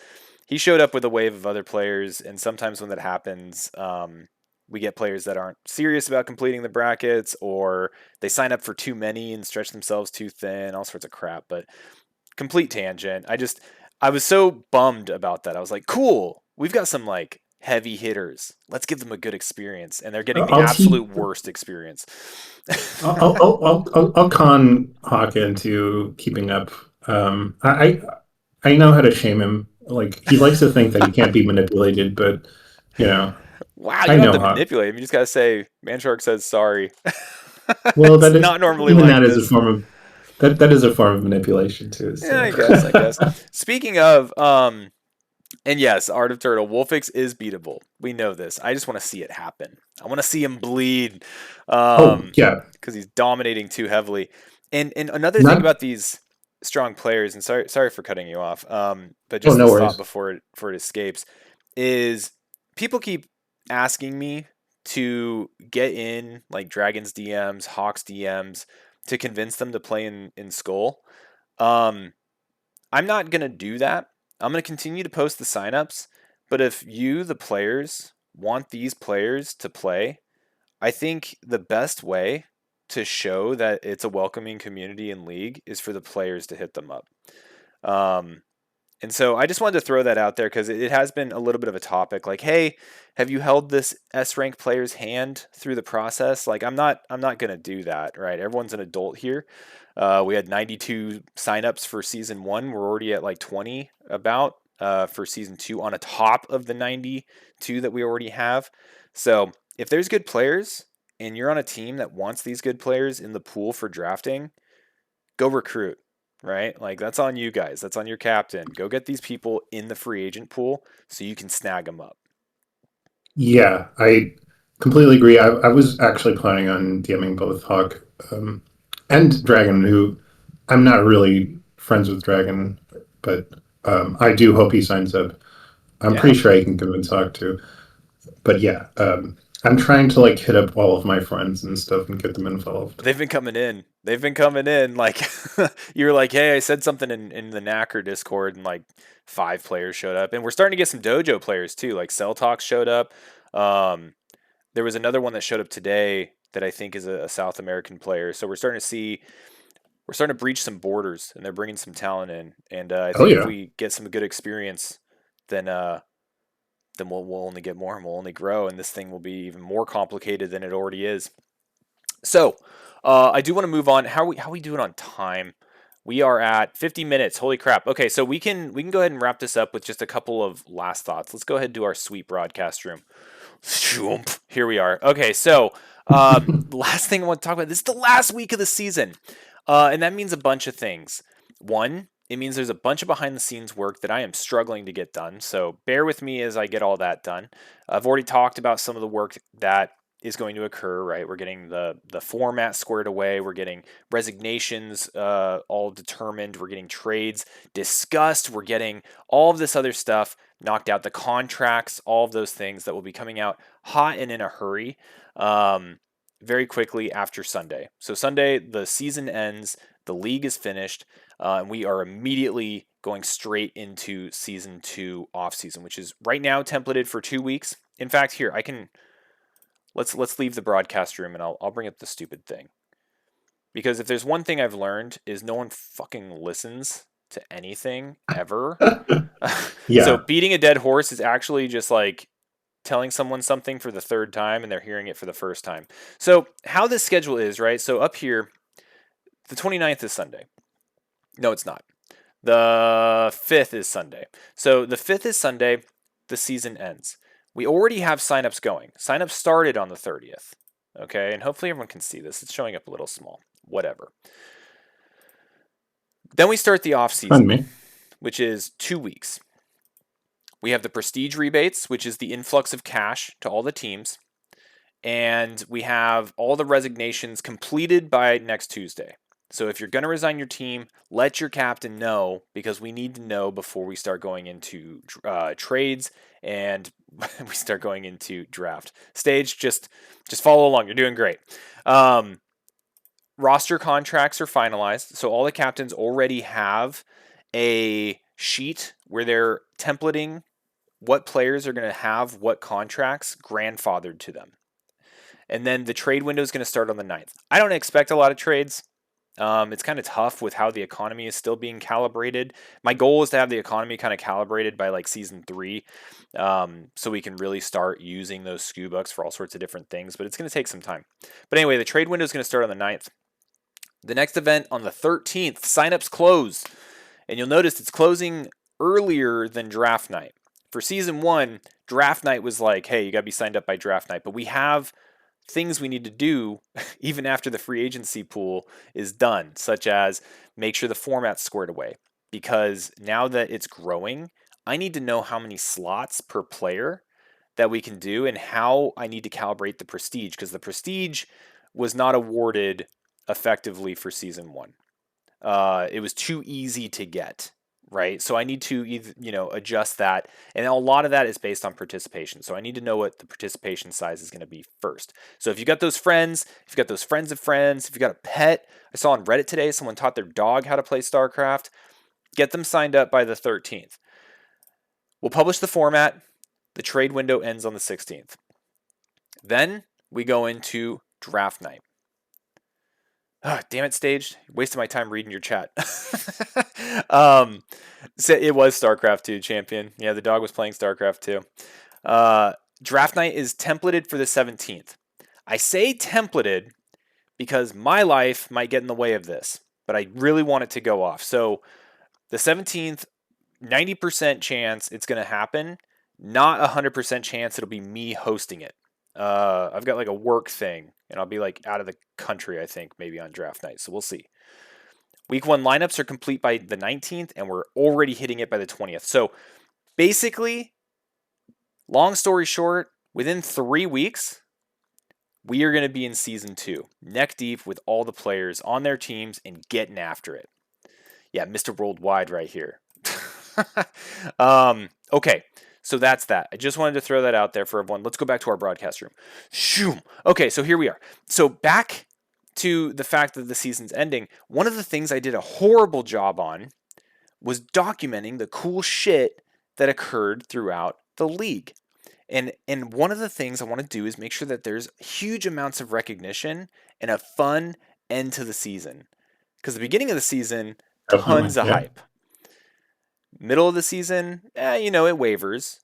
he showed up with a wave of other players, and sometimes when that happens, we get players that aren't serious about completing the brackets, or they sign up for too many and stretch themselves too thin, all sorts of crap. But complete tangent. I was so bummed about that. I was like, cool, we've got some like heavy hitters. Let's give them a good experience, and they're getting the I'll absolute teach. worst experience. I'll con Hawk into keeping up. I know how to shame him. Like he likes to think that he can't be manipulated, but you know, Wow, you I don't have know to Hawk. manipulate him. You just gotta say, "Manshark says sorry." Well, It's that is not normally even like that is a this. form of that is a form of manipulation too. Yeah, So I guess. Speaking of, And yes, Art of Turtle, Wolfix is beatable. We know this. I just want to see it happen. I want to see him bleed, Oh um, yeah, because he's dominating too heavily. And another thing not about these strong players, and sorry for cutting you off, but oh just no this thought worries. before it escapes, is people keep asking me to get in like Dragons DMs, Hawks DMs to convince them to play in Skull. Um, I'm not going to do that. I'm going to continue to post the signups. But if you, the players, want these players to play, I think the best way to show that it's a welcoming community and league is for the players to hit them up. Um, and so I just wanted to throw that out there because it has been a little bit of a topic. Like, hey, have you held this S rank player's hand through the process? Like, I'm not gonna do that, right? Everyone's an adult here. We had 92 signups for season one. We're already at like 20 about for season two on a top of the 92 that we already have. So if there's good players and you're on a team that wants these good players in the pool for drafting, go recruit, right? Like that's on you guys. That's on your captain. Go get these people in the free agent pool so you can snag them up. Yeah, I completely agree. I was actually planning on DMing both Hawk and Dragon, who I'm not really friends with Dragon, but I do hope he signs up. I'm Yeah. pretty sure I can convince Hawk to. But yeah, I'm trying to like hit up all of my friends and stuff and get them involved. They've been coming in. They've been coming in. Like you were like, hey, I said something in the Knacker Discord and like 5 players showed up. And we're starting to get some dojo players too. Like Cell Talk showed up. Um, there was another one that showed up today that I think is a South American player. So we're starting to breach some borders and they're bringing some talent in. And I Oh think if yeah, we get some good experience, then then we'll only get more and we'll only grow, and this thing will be even more complicated than it already is. So, I do want to move on. How are we doing on time? We are at 50 minutes. Holy crap. Okay, so we can go ahead and wrap this up with just a couple of last thoughts. Let's go ahead and do our sweet broadcast room. Here we are. Okay, so last thing I want to talk about. This is the last week of the season, and that means a bunch of things. One, it means there's a bunch of behind the scenes work that I am struggling to get done. So bear with me as I get all that done. I've already talked about some of the work that is going to occur. Right, we're getting the format squared away. We're getting resignations all determined. We're getting trades discussed. We're getting all of this other stuff knocked out, the contracts, all of those things that will be coming out hot and in a hurry very quickly after Sunday. So, Sunday, the season ends, the league is finished, and we are immediately going straight into season two off season, which is right now templated for 2 weeks. In fact, here I can let's leave the broadcast room and I'll bring up the stupid thing. Because if there's one thing I've learned is no one fucking listens to anything ever. So yeah. beating a dead horse is actually just like telling someone something for the third time and they're hearing it for the first time. So how this schedule is, right? So up here, the 29th is Sunday. No, it's not. The 5th is Sunday. So the 5th is Sunday, the season ends. We already have signups going. Signups started on the 30th. Okay, and hopefully everyone can see this. It's showing up a little small. Whatever. Then we start the off On season, me. which is 2 weeks. We have the prestige rebates, which is the influx of cash to all the teams. And we have all the resignations completed by next Tuesday. So if you're going to resign your team, let your captain know because we need to know before we start going into trades and we start going into draft stage. Just follow along. You're doing great. Um, Roster contracts are finalized, so all the captains already have a sheet where they're templating what players are going to have what contracts grandfathered to them. And then the trade window is going to start on the 9th. I don't expect a lot of trades. It's kind of tough with how the economy is still being calibrated. My goal is to have the economy kind of calibrated by like season 3, so we can really start using those SKU bucks for all sorts of different things. But it's going to take some time. But anyway, the trade window is going to start on the 9th. The next event on the 13th, signups close. And you'll notice it's closing earlier than draft night. For season 1, draft night was like, hey, you got to be signed up by draft night. But we have things we need to do even after the free agency pool is done, such as make sure the format's squared away. Because now that it's growing, I need to know how many slots per player that we can do and how I need to calibrate the prestige because the prestige was not awarded effectively for season one. It was too easy to get, right? So I need to adjust that, and a lot of that is based on participation. So I need to know what the participation size is going to be first. So if you got those friends, if you got those friends of friends, if you got a pet, I saw on Reddit today someone taught their dog how to play StarCraft. Get them signed up by the 13th. We'll publish the format. The trade window ends on the 16th. Then we go into draft night. Oh, damn it, Staged. Wasted my time reading your chat. So it was StarCraft 2 champion. Yeah, the dog was playing StarCraft 2. Draft night is templated for the 17th. I say templated because my life might get in the way of this, but I really want it to go off. So the 17th, 90% chance it's going to happen, not 100% chance it'll be me hosting it. I've got like a work thing, and I'll be like out of the country, I think, maybe on draft night. So we'll see. Week one lineups are complete by the 19th, and we're already hitting it by the 20th. So basically, long story short, within 3 weeks, we are going to be in season 2, neck deep with all the players on their teams and getting after it. Yeah, Mr. Worldwide right here. Okay, so that's that. I just wanted to throw that out there for everyone. Let's go back to our broadcast room. Shoom. Okay, so here we are. So back to the fact that the season's ending. One of the things I did a horrible job on was documenting the cool shit that occurred throughout the league. And one of the things I want to do is make sure that there's huge amounts of recognition and a fun end to the season. Because the beginning of the season, Definitely. tons of Yeah. hype. Middle of the season, it wavers.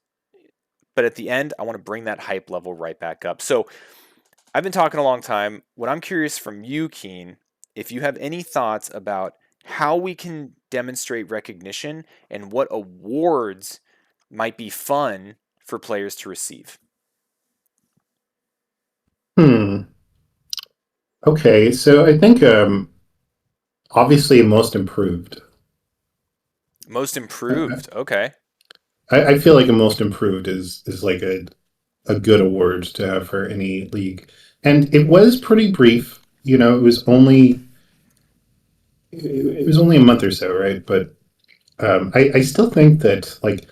But at the end, I want to bring that hype level right back up. So I've been talking a long time. What I'm curious from you, Keen, if you have any thoughts about how we can demonstrate recognition and what awards might be fun for players to receive. Hmm. Okay, so I think obviously most improved. Most I, improved. Okay. I feel like a most improved is like a good award to have for any league, and it was pretty brief. It was only a month or so, right? But I still think that like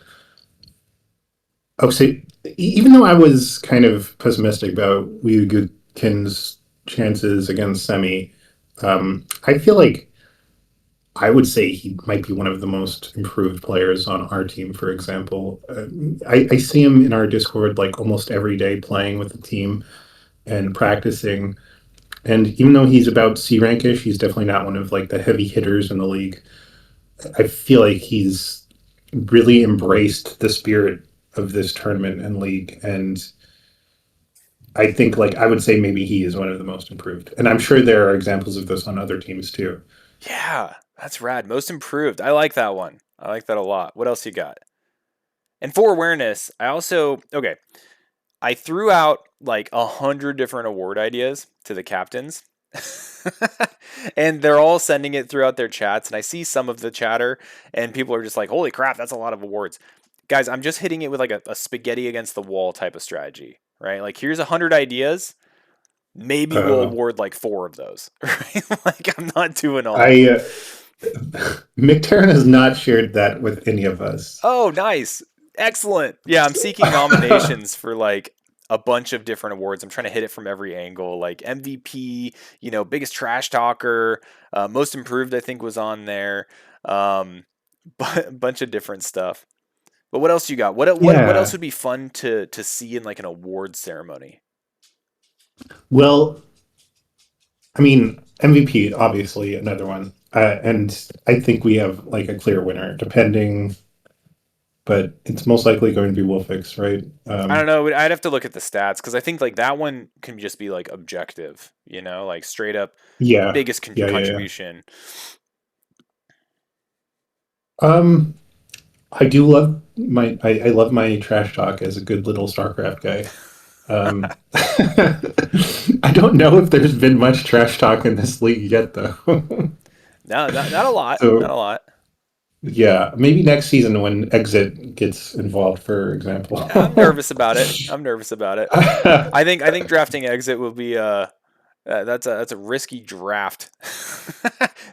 so even though I was kind of pessimistic about Liu Gutkin's chances against Semi, I feel like I would say he might be one of the most improved players on our team, for example. I see him in our Discord like almost every day playing with the team and practicing. And even though he's about C rankish, he's definitely not one of like the heavy hitters in the league. I feel like he's really embraced the spirit of this tournament and league. And I think like I would say maybe he is one of the most improved. And I'm sure there are examples of this on other teams too. Yeah, that's rad. Most improved. I like that one. I like that a lot. What else you got? And for awareness, I threw out like 100 different award ideas to the captains. And they're all sending it throughout their chats. And I see some of the chatter, and people are just like, holy crap, that's a lot of awards. Guys, I'm just hitting it with like a spaghetti against the wall type of strategy, right? Like, here's 100 ideas. Maybe we'll Uh, award like 4 of those, right? Like, I'm not doing all of I them. McTarren has not shared that with any of us. Oh, nice. Excellent. Yeah, I'm seeking nominations for like a bunch of different awards. I'm trying to hit it from every angle, like MVP, biggest trash talker, most improved, I think was on there. Um, bunch of different stuff. But what else you got? What else Yeah. would be fun to see in like an award ceremony? Well, I mean, MVP, obviously, another one. And I think we have like a clear winner, depending, but it's most likely going to be Wolfix, right? I don't know. I'd have to look at the stats because I think like that one can just be like objective, like straight up Yeah. biggest Yeah, yeah, yeah. contribution. Um, I do love I love my trash talk as a good little StarCraft guy. I don't know if there's been much trash talk in this league yet, though. No, not a lot. Not So a lot. Yeah, maybe next season when Exit gets involved, for example. I'm nervous about it. I'm nervous about it. I think drafting exit will be that's a risky draft.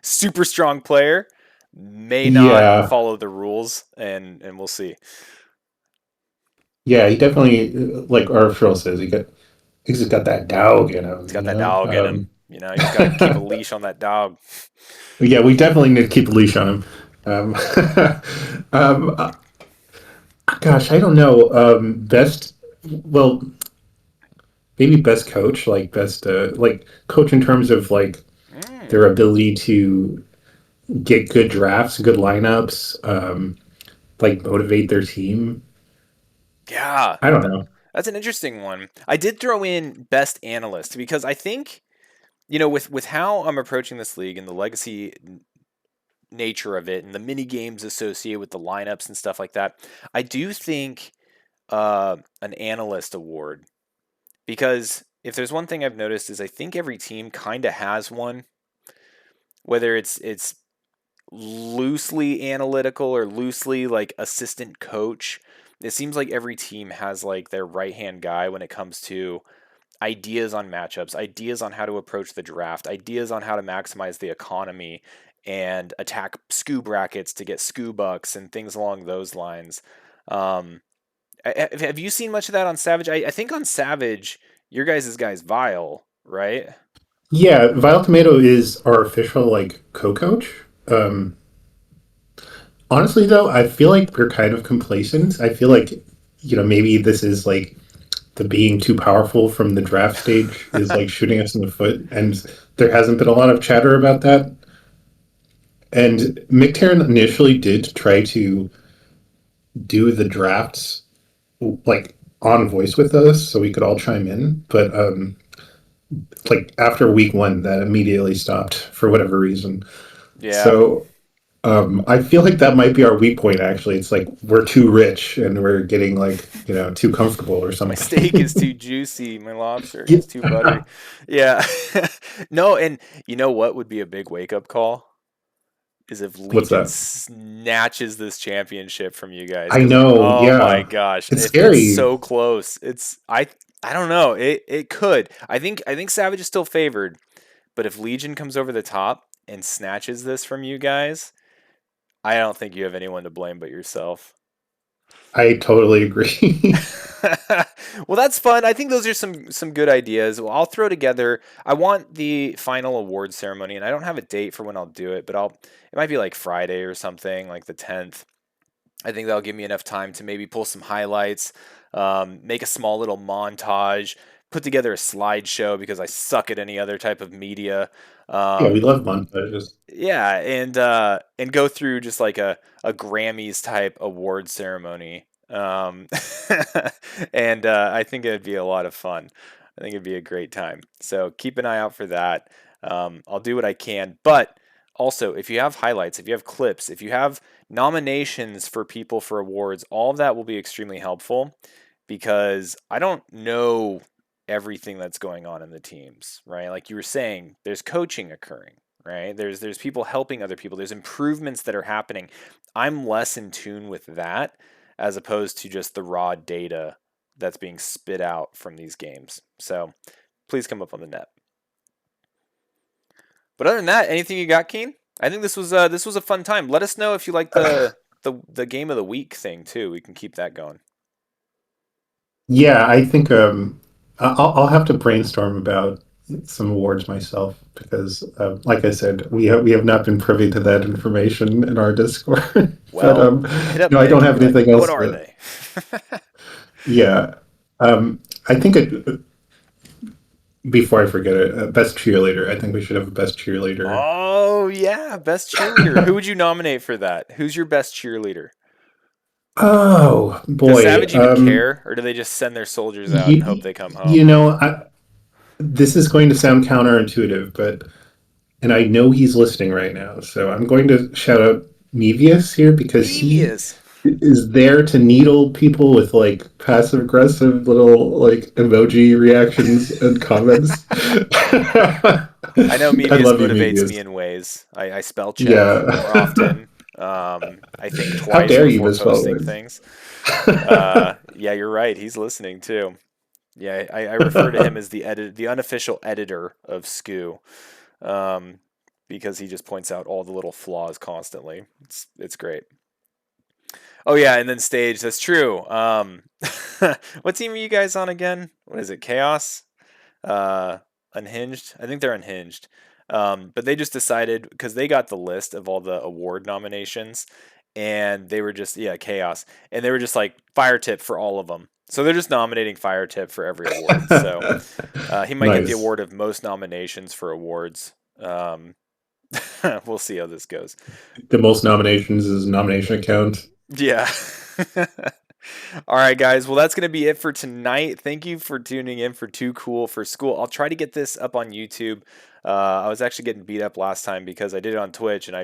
Super strong player may not Yeah, follow the rules, and we'll see. yeah, he definitely, like Arthur says, he's got that dog in He's him, got that dog in him. You just got to keep a leash on that dog. Yeah, we definitely need to keep a leash on him. Um, um, uh, Gosh, I don't know. Well, maybe best coach, like best, like coach in terms of like Mm, their ability to get good drafts, good lineups, like motivate their team. yeah, I don't know. that's an interesting one. I did throw in best analyst because I think with how I'm approaching this league and the legacy nature of it and the mini games associated with the lineups and stuff like that, I do think an analyst award because if there's one thing I've noticed is I think every team kind of has one, whether it's loosely analytical or loosely like assistant coach. It seems like every team has like their right hand guy when it comes to ideas on matchups, ideas on how to approach the draft, ideas on how to maximize the economy and attack SKU brackets to get SKU bucks and things along those lines. Um, have you seen much of that on Savage? I think on Savage, your guys' guy's Vile, right? Yeah, Violet Tomato is our official like co-coach. Honestly, though, I feel like we're kind of complacent. I feel like maybe this is like the being too powerful from the draft stage is like shooting us in the foot, and there hasn't been a lot of chatter about that. And McTarren initially did try to do the drafts like on voice with us so we could all chime in, but like after week one, that immediately stopped for whatever reason. Yeah. So I feel like that might be our weak point. Actually, it's like we're too rich and we're getting like too comfortable or My steak is something. too juicy. My lobster Yeah. is too buttery. Yeah. No, and you know what would be a big wake up call? Is if What's Legion that? snatches this championship from you guys. I Because know. oh my Yeah, gosh, it's if it's scary. so close, I don't know. It could. I think Savage is still favored, but if Legion comes over the top and snatches this from you guys, I don't think you have anyone to blame but yourself. I totally agree. Well, that's fun. I think those are some good ideas. Well, I'll throw together. I want the final award ceremony, and I don't have a date for when I'll do it, but it might be like Friday or something, like the 10th. I think that'll give me enough time to maybe pull some highlights, make a small little montage, put together a slideshow because I suck at any other type of media. Yeah, we Um, love montages. yeah, and go through just like a Grammys type award ceremony. And I think it'd be a lot of fun. I think it'd be a great time. So keep an eye out for that. I'll do what I can, but also if you have highlights, if you have clips, if you have nominations for people for awards, all of that will be extremely helpful because I don't know everything that's going on in the teams, right? Like you were saying, there's coaching occurring, right? There's people helping other people. There's improvements that are happening. I'm less in tune with that as opposed to just the raw data that's being spit out from these games. So please come up on the net. But other than that, anything you got, Keen? I think this was a fun time. Let us know if you like the game of the week thing too. We can keep that going. Yeah, I think I'll have to brainstorm about some awards myself because, like I said, we have not been privy to that information in our Discord. But Well, hit up no, I don't Mick and have be like, anything what else. are they? Yeah, I think before I forget it, best cheerleader. I think we should have a best cheerleader. Oh yeah, best cheerleader. Who would you nominate for that? Who's your best cheerleader? Oh Does boy, Savage even care, or do they just send their soldiers out and hope you they come you home? know, this is going to sound counterintuitive, but and I know he's listening right now, so I'm going to shout out Mevius here because he Mevius. is there to needle people with like passive aggressive little like emoji reactions and comments. I know I Mevius love you, motivates me Mevius. in ways. I spell check Yeah. more often. I think How twice dare you before misspell posting words? things. Yeah, you're right. He's listening too. Yeah, I refer to him as the unofficial editor of SCU, um, because he just points out all the little flaws constantly. It's great. Oh yeah, and then stage. That's true. What team are you guys on again? What is it? Chaos? Uh, Unhinged? I think they're Unhinged. But they just decided because they got the list of all the award nominations, and they were just yeah Chaos, and they were just like fire tip for all of them. So they're just nominating fire tip for every award. So he might get the Nice. award of most nominations for awards. We'll see how this goes. The most nominations is nomination count. Yeah. All right, guys. Well, that's going to be it for tonight. Thank you for tuning in for Too Cool for School. I'll try to get this up on YouTube. I was actually getting beat up last time because I did it on Twitch, and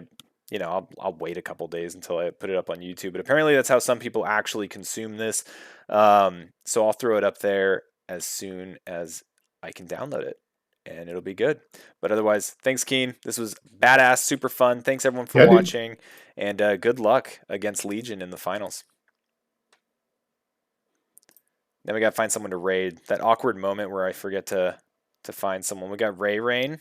I'll wait a couple days until I put it up on YouTube. But apparently, that's how some people actually consume this. So I'll throw it up there as soon as I can download it, and it'll be good. But otherwise, thanks, Keen. This was badass, super fun. Thanks everyone for Yeah, dude. watching, and good luck against Legion in the finals. Then we got to find someone to raid. That awkward moment where I forget to find someone. We got Ray Rain.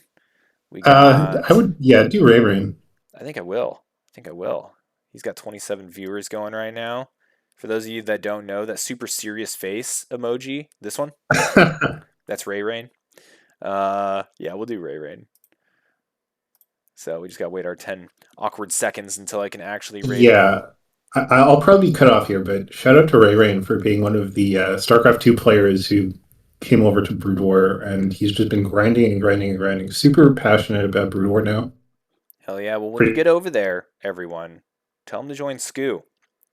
We I got. would, yeah, do Ray Rain. I think I will. I think I will. He's got 27 viewers going right now. For those of you that don't know, that super serious face emoji, this one, that's Ray Rain. Yeah, we'll do Ray Rain. So we just gotta wait our 10 awkward seconds until I can actually raid him. Yeah, I'll probably cut off here, but shout out to Ray Rain for being one of the StarCraft 2 players who came over to Brood War, and he's just been grinding and grinding and grinding. Super passionate about Brood War now. Hell yeah. Well, when you Pretty. get over there, everyone, tell him to join SCU.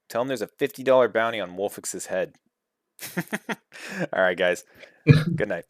Tell him there's a $50 bounty on Wolfix's head. All right, guys. Good night.